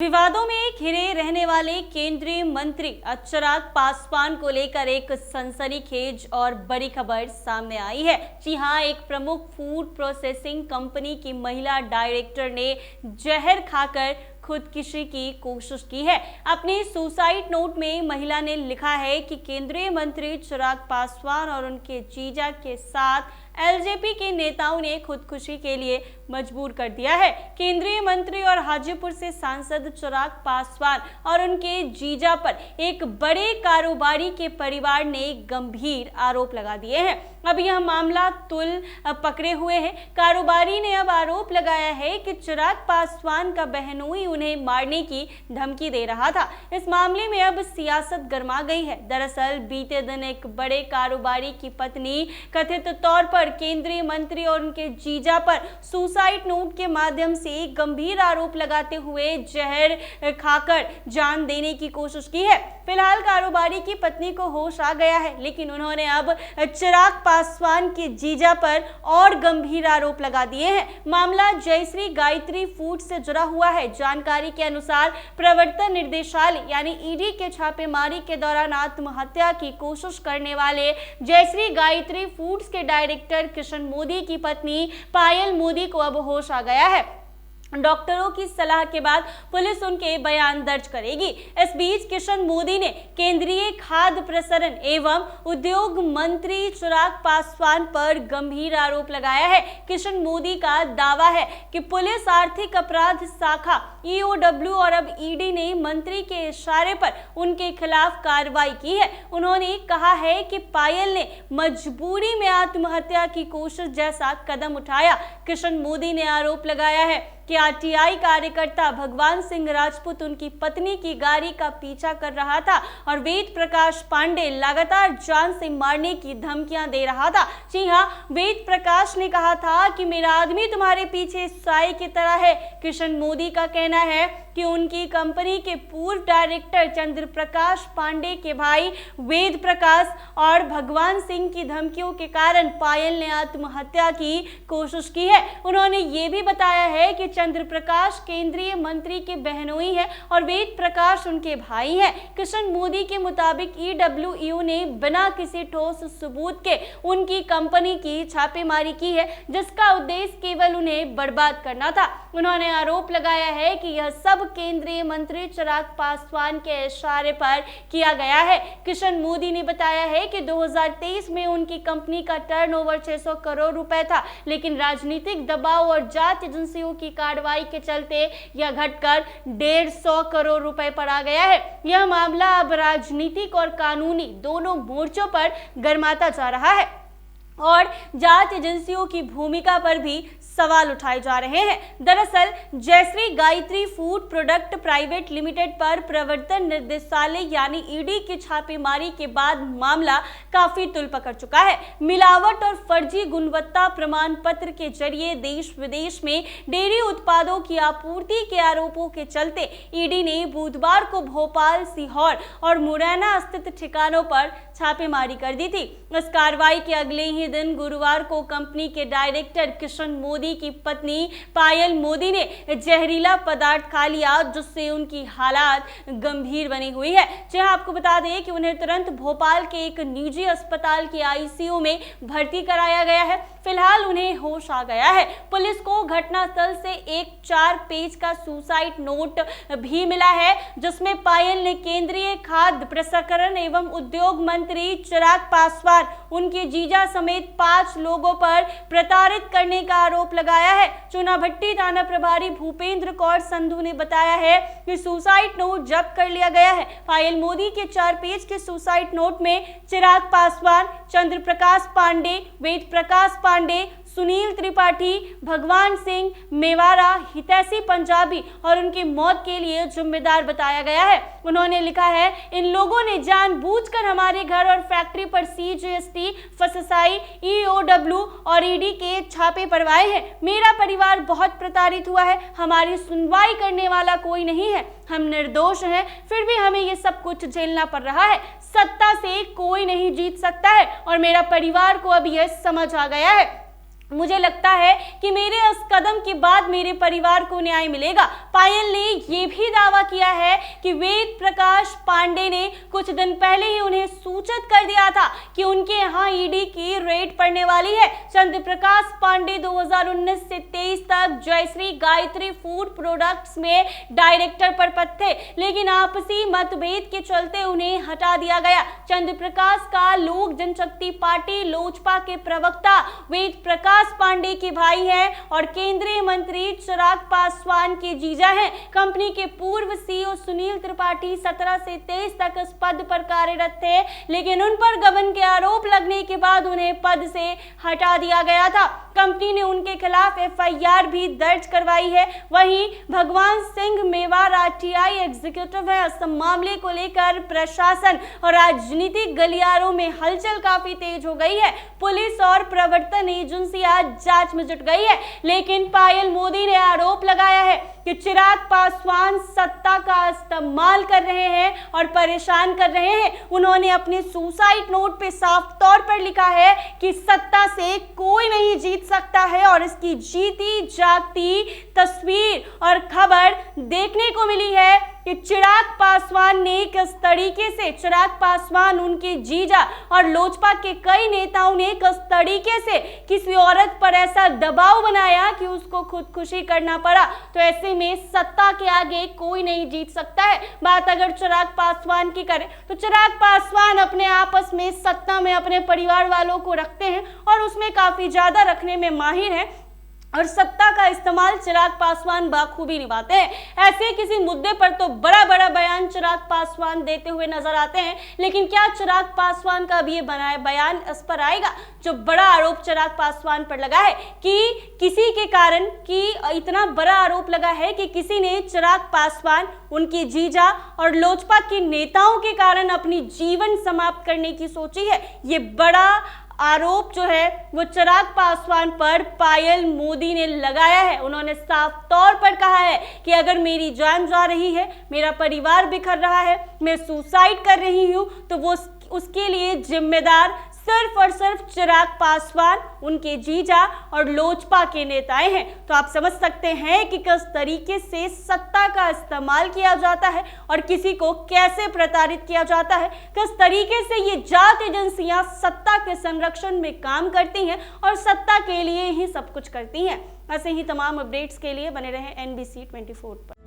विवादों में घिरे रहने वाले केंद्रीय मंत्री चिराग पासवान को लेकर एक सनसनीखेज और बड़ी खबर सामने आई है। जी हां, एक प्रमुख फूड प्रोसेसिंग कंपनी की महिला डायरेक्टर ने जहर खाकर खुदकुशी की कोशिश की है। अपने सुसाइड नोट में महिला ने लिखा है कि केंद्रीय मंत्री चिराग पासवान और उनके जीजा के साथ एलजेपी के नेताओं ने खुदकुशी के लिए मजबूर कर दिया है। केंद्रीय मंत्री और हाजीपुर से सांसद चिराग पासवान और उनके जीजा पर एक बड़े कारोबारी के परिवार ने गंभीर आरोप लगा दिए हैं। अब यह मामला तुल पकड़े हुए है। कारोबारी ने अब आरोप लगाया है कि चिराग पासवान का बहनोई उन्हें मारने की धमकी दे रहा था। इस मामले में अब सियासत गर्मा गई है। दरअसल बीते दिन एक बड़े कारोबारी की पत्नी कथित तौर पर केंद्रीय मंत्री और उनके जीजा पर सुसाइड नोट के माध्यम से गंभीर आरोप लगाते हुए जहर खाकर जान देने की कोशिश की है। फिलहाल कारोबारी की पत्नी को होश आ गया है, लेकिन उन्होंने अब चिराग पासवान के जीजा पर और गंभीर आरोप लगा दिए हैं। मामला जयश्री गायत्री फूड से जुड़ा हुआ है। जानकारी के अनुसार प्रवर्तन निर्देशालय यानी ईडी के छापेमारी के दौरान आत्महत्या की कोशिश करने वाले जयश्री गायत्री फूड्स के डायरेक्टर किशन मोदी की पत्नी पायल मोदी को अब होश आ गया है। डॉक्टरों की सलाह के बाद पुलिस उनके बयान दर्ज करेगी। इस बीच किशन मोदी ने केंद्रीय खाद्य प्रसंस्करण एवं उद्योग मंत्री चिराग पासवान पर गंभीर आरोप लगाया है। किशन मोदी का दावा है कि पुलिस आर्थिक अपराध शाखा ईओडब्ल्यू और अब ईडी ने मंत्री के इशारे पर उनके खिलाफ कार्रवाई की है। उन्होंने कहा है कि पायल ने मजबूरी में आत्महत्या की कोशिश जैसा कदम उठाया। किशन मोदी ने आरोप लगाया है कि आरटीआई कार्यकर्ता भगवान सिंह राजपूत उनकी पत्नी की गाड़ी का पीछा कर रहा था और वेद प्रकाश पांडे लगातार जान से मारने की धमकियां दे रहा था। जी हां, वेद प्रकाश ने कहा था कि मेरा आदमी तुम्हारे पीछे साए की तरह है। किशन मोदी का कहना है कि उनकी कंपनी के पूर्व डायरेक्टर चंद्र प्रकाश पांडे के भाई वेद प्रकाश और भगवान सिंह की धमकियों के कारण पायल ने आत्महत्या की कोशिश की है। उन्होंने ये भी बताया है कि चंद्र प्रकाश केंद्रीय मंत्री के बहनोई है और वेद प्रकाश उनके भाई हैं। किशन मोदी के मुताबिक ईडब्ल्यूयू ने बिना किसी ठोस सबूत के उनकी कंपनी की छापेमारी की है, जिसका उद्देश्य केवल उन्हें बर्बाद करना था। उन्होंने आरोप लगाया है कि यह सब केंद्रीय मंत्री चिराग पासवान के इशारे पर किया गया है। किशन मोदी ने बताया है कि 2023 में उनकी कंपनी का टर्नओवर 600 करोड़ रुपए था, लेकिन राजनीतिक दबाव और जांच एजेंसियों की कार्रवाई के चलते यह घटकर 150 करोड़ रुपए पर आ गया है। यह मामला अब राजनीतिक और कानूनी दोनों मोर्चों पर गरमाता जा रहा है और जांच एजेंसियों की भूमिका पर भी सवाल उठाए जा रहे हैं। दरअसल Jayashree Gayatri food product private limited पर प्रवर्तन निर्देशालय यानी ईडी की छापेमारी के बाद मामला काफी तुल पकड़ चुका है। मिलावट और फर्जी गुणवत्ता प्रमाण पत्र के जरिए देश विदेश में डेयरी उत्पादों की आपूर्ति के आरोपों के चलते ईडी ने बुधवार को भोपाल, सीहोर और मुरैना स्थित ठिकानों पर छापेमारी कर दी थी। इस कार्रवाई के अगले ही दिन गुरुवार को कंपनी के डायरेक्टर किशन मोदी की पत्नी पायल मोदी ने जहरीला पदार्थ खा लिया, जिससे उनकी हालात गंभीर बनी हुई है। जहां आपको बता दें कि उन्हें तुरंत भोपाल के एक निजी अस्पताल के आईसीयू में भर्ती कराया गया है। फिलहाल उन्हें होश आ गया है। पुलिस को घटनास्थल से एक 4 पेज का सुसाइड नोट भी मिला है, जिसमें पायल ने केंद्रीय खाद्य प्रसंस्करण एवं उद्योग मंत्री चिराग पासवान, उनके जीजा समेत 5 लोगों पर प्रताड़ित करने का आरोप लगाया है। चुनाभट्टी थाना प्रभारी भूपेंद्र कौर संधू ने बताया है कि सुसाइड नोट जब्त कर लिया गया है। पायल मोदी के 4 पेज के सुसाइड नोट में चिराग पासवान, चंद्र प्रकाश पांडे, वेद प्रकाश पांडे, सुनील त्रिपाठी, भगवान सिंह मेवाड़ा, हितैषी पंजाबी और उनकी मौत के लिए जिम्मेदार बताया गया है। उन्होंने लिखा है, इन लोगों ने जानबूझकर हमारे घर और फैक्ट्री पर सीजीएसटी, फससाई, ईओडब्ल्यू और ईडी के छापे पड़वाए हैं। मेरा परिवार बहुत प्रताड़ित हुआ है। हमारी सुनवाई करने वाला कोई नहीं है। हम निर्दोष हैं, फिर भी हमें ये सब कुछ झेलना पड़ रहा है। सत्ता से कोई नहीं जीत सकता है और मेरा परिवार को अब यह समझ आ गया है। मुझे लगता है कि मेरे इस कदम के बाद मेरे परिवार को न्याय मिलेगा। पायल ने ये भी दावा किया है कि वेद प्रकाश पांडे ने कुछ दिन पहले ही उन्हें सूचित कर दिया था कि उनके यहाँ ईडी की रेड पड़ने वाली है। चंद्र प्रकाश पांडे 2019 से 23 तक जयश्री गायत्री फूड प्रोडक्ट्स में डायरेक्टर पर पद थे, लेकिन आपसी मतभेद के चलते उन्हें हटा दिया गया। चंद्र प्रकाश का लोक जनशक्ति पार्टी लोजपा के प्रवक्ता वेद प्रकाश पांडे के भाई हैं और केंद्रीय मंत्री चिराग पासवान के जीजा हैं। कंपनी के पूर्व सीईओ सुनील त्रिपाठी 17 से 23 तक इस पद पर कार्यरत थे, लेकिन उन पर गबन के आरोप लगने के बाद उन्हें पद से हटा दिया गया था। कंपनी ने उनके खिलाफ एफआईआर भी दर्ज करवाई है। वहीं भगवान सिंह मेवाड़ आरटीआई एग्जीक्यूटिव है। इस मामले को लेकर प्रशासन और राजनीतिक गलियारों में हलचल काफी तेज हो गई है। पुलिस और प्रवर्तन एजेंसी आज जांच में जुट गई है, लेकिन पायल मोदी ने आरोप लगाया है कि चिराग पासवान सत्ता का इस्तेमाल कर रहे हैं और परेशान कर रहे हैं। उन्होंने अपने सुसाइड नोट पे साफ तौर पर लिखा है कि सत्ता से कोई नहीं जीत सकता है और इसकी जीती जागती तस्वीर और खबर देखने को मिली है कि चिराग पासवान ने किस तरीके से, चिराग पासवान उनके जीजा और लोजपा के कई नेताओं ने किस तरीके से किसी औरत पर ऐसा दबाव बनाया कि उसको खुदकुशी करना पड़ा। तो ऐसे में सत्ता के आगे कोई नहीं जीत सकता है। बात अगर चिराग पासवान की करें तो चिराग पासवान अपने आपस में सत्ता में अपने परिवार वालों को रखते हैं और उसमें काफी ज्यादा रखने में माहिर हैं और सत्ता का इस्तेमाल चिराग पासवान बाखूबी निभाते हैं। ऐसे किसी मुद्दे पर तो बड़ा बड़ा बयान चिराग पासवान देते हुए नजर आते हैं, लेकिन क्या चिराग पासवान का भी ये बयान इस पर आएगा जो बड़ा आरोप चिराग पासवान पर लगा है कि किसी के कारण, कि इतना बड़ा आरोप लगा है कि किसी ने चिराग पासवान, उनके जीजा और लोजपा के नेताओं के कारण अपनी जीवन समाप्त करने की सोची है। ये बड़ा आरोप जो है वो चिराग पासवान पर पायल मोदी ने लगाया है। उन्होंने साफ तौर पर कहा है कि अगर मेरी जान जा रही है, मेरा परिवार बिखर रहा है, मैं सुसाइड कर रही हूँ, तो वो उसके लिए जिम्मेदार सिर्फ और सिर्फ चिराग पासवान, उनके जीजा और लोजपा के नेताएं हैं। तो आप समझ सकते हैं कि किस तरीके से सत्ता का इस्तेमाल किया जाता है और किसी को कैसे प्रताड़ित किया जाता है, किस तरीके से ये जांच एजेंसियां सत्ता के संरक्षण में काम करती हैं और सत्ता के लिए ही सब कुछ करती हैं। ऐसे ही तमाम अपडेट्स के लिए बने रहें NBC 24 पर।